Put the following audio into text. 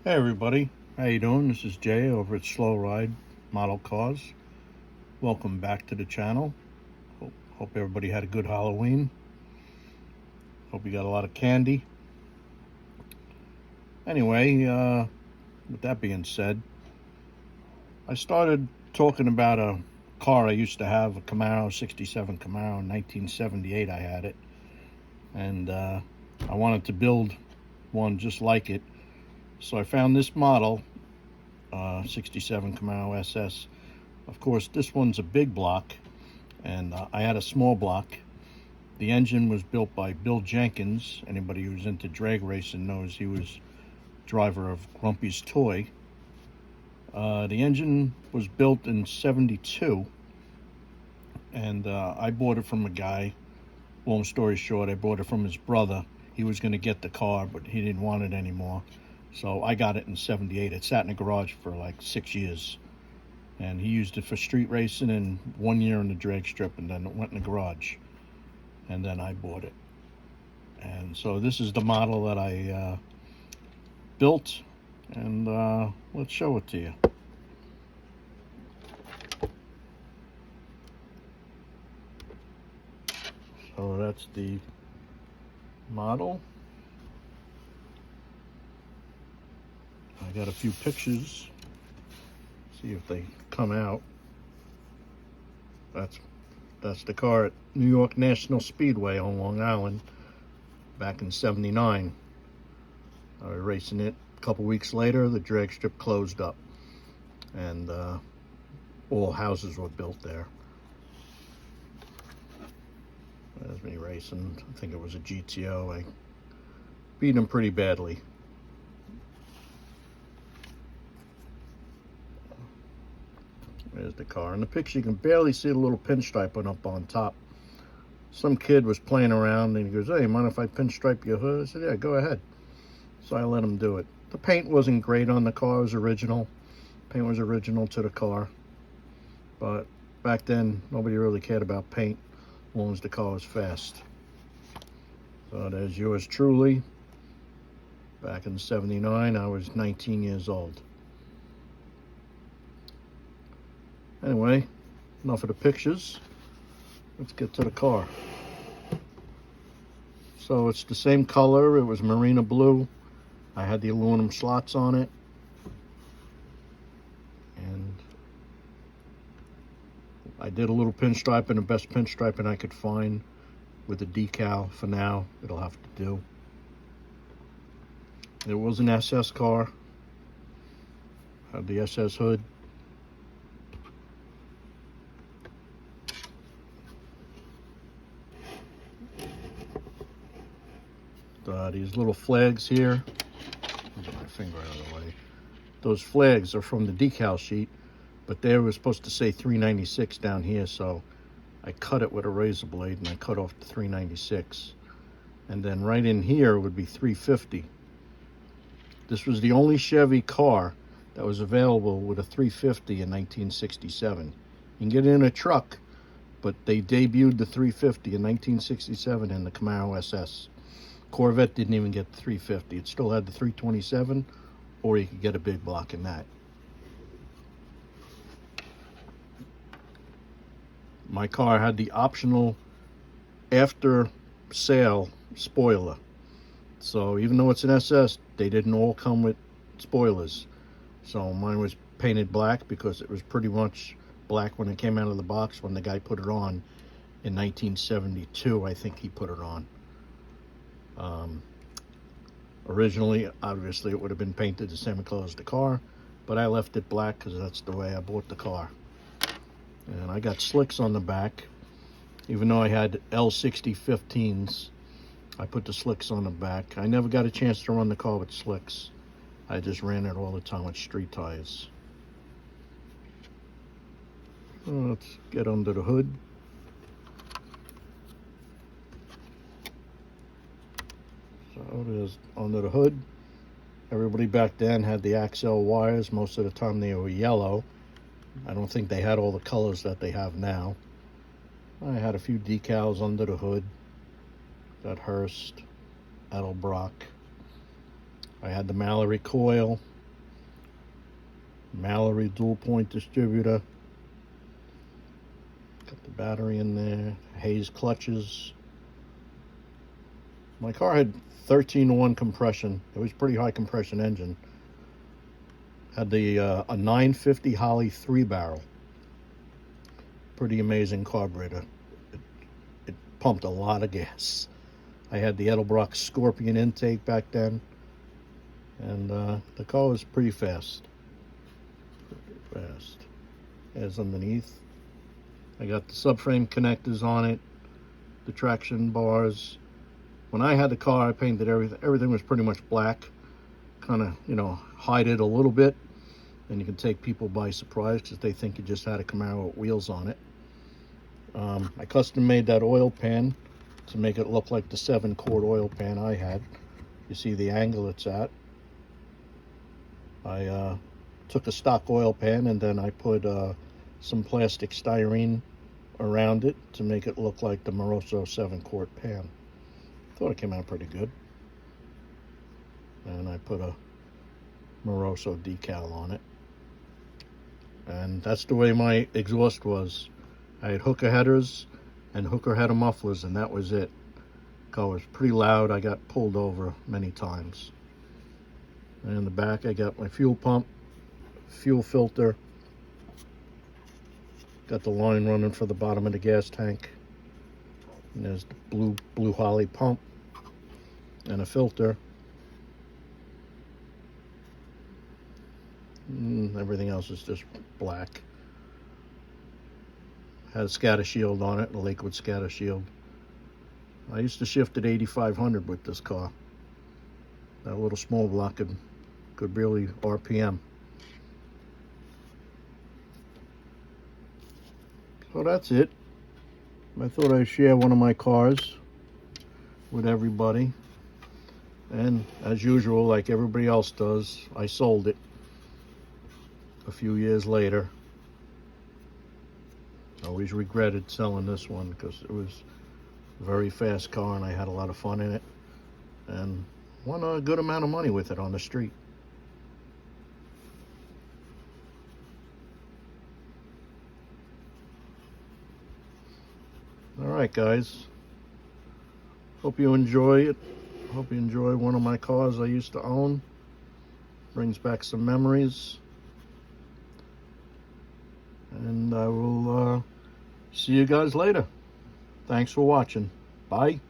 Hey everybody, how you doing? This is Jay over at Slow Ride Model Cars. Welcome back to the channel. Hope everybody had a good Halloween. Hope you got a lot of candy. Anyway, with that being said, I started talking about a car I used to have, a Camaro, 67 Camaro. In 1978 I had it. And I wanted to build one just like it. So I found this model, 67 Camaro SS. Of course, this one's a big block, and I had a small block. The engine was built by Bill Jenkins. Anybody who's into drag racing knows he was driver of Grumpy's Toy. The engine was built in '72, and I bought it from a guy. Long story short, I bought it from his brother. He was going to get the car, but he didn't want it anymore. So I got it in '78. It sat in the garage for like 6 years. And he used it for street racing and 1 year in the drag strip, and then it went in the garage. And then I bought it. And so this is the model that I built, and let's show it to you. So that's the model. I got a few pictures. See if they come out. That's the car at New York National Speedway on Long Island back in '79. I was racing it. A couple weeks later, the drag strip closed up, and all houses were built there. There's me racing. I think it was a GTO. I beat him pretty badly. There's the car. In the picture, you can barely see the little pinstripe up on top. Some kid was playing around, and he goes, "Hey, mind if I pinstripe your hood?" I said, "Yeah, go ahead." So I let him do it. The paint wasn't great on the car. It was original. Paint was original to the car. But back then, nobody really cared about paint as long as the car was fast. So there's yours truly. Back in '79, I was 19 years old. Anyway, enough of the pictures. Let's get to the car. So it's the same color. It was marina blue. I had the aluminum slots on it. And I did a little pinstriping, the best pinstriping I could find with the decal. For now, it'll have to do. It was an SS car. Had the SS hood. These little flags here. Get my finger out of the way. Those flags are from the decal sheet, but they were supposed to say 396 down here, so I cut it with a razor blade and I cut off the 396. And then right in here would be 350. This was the only Chevy car that was available with a 350 in 1967. You can get it in a truck, but they debuted the 350 in 1967 in the Camaro SS. Corvette didn't even get the 350. It still had the 327, or you could get a big block in that. My car had the optional after sale spoiler. So even though it's an SS, they didn't all come with spoilers. So mine was painted black because it was pretty much black when it came out of the box when the guy put it on in 1972. I think he put it on. Originally, obviously, it would have been painted the same color as the car, but I left it black because that's the way I bought the car. And I got slicks on the back. Even though I had L6015s, I put the slicks on the back. I never got a chance to run the car with slicks. I just ran it all the time with street tires. Let's get under the hood. So there's under the hood. Everybody back then had the Axle wires. Most of the time they were yellow. I don't think they had all the colors that they have now. I had a few decals under the hood. Got Hurst, Edelbrock. I had the Mallory coil. Mallory dual point distributor. Got the battery in there. Hayes clutches. My car had 13-to-1 compression. It was pretty high compression engine. Had the a 950 Holley 3-barrel. Pretty amazing carburetor. It pumped a lot of gas. I had the Edelbrock Scorpion intake back then, and the car was pretty fast. As underneath, I got the subframe connectors on it, the traction bars. When I had the car, I painted everything. Everything was pretty much black, kind of, hide it a little bit, and you can take people by surprise because they think you just had a Camaro with wheels on it. I custom made that oil pan to make it look like the 7-quart oil pan I had. You see the angle it's at. I took a stock oil pan and then I put some plastic styrene around it to make it look like the Moroso 7-quart pan. Thought it came out pretty good. And I put a Moroso decal on it. And that's the way my exhaust was. I had hooker headers and hooker header mufflers, and that was it. Car was pretty loud. I got pulled over many times. And in the back I got my fuel pump, fuel filter, got the line running for the bottom of the gas tank, and there's the blue Holley pump and a filter. Everything else is just black. Had a scatter shield on it, a Lakewood scatter shield. I used to shift at 8,500 with this car. That little small block could really RPM. So that's it. I thought I'd share one of my cars with everybody. And as usual, like everybody else does, I sold it a few years later. I always regretted selling this one because it was a very fast car and I had a lot of fun in it and won a good amount of money with it on the street. Alright guys, hope you enjoy it. Hope you enjoy one of my cars I used to own. Brings back some memories. And I will see you guys later. Thanks for watching. Bye.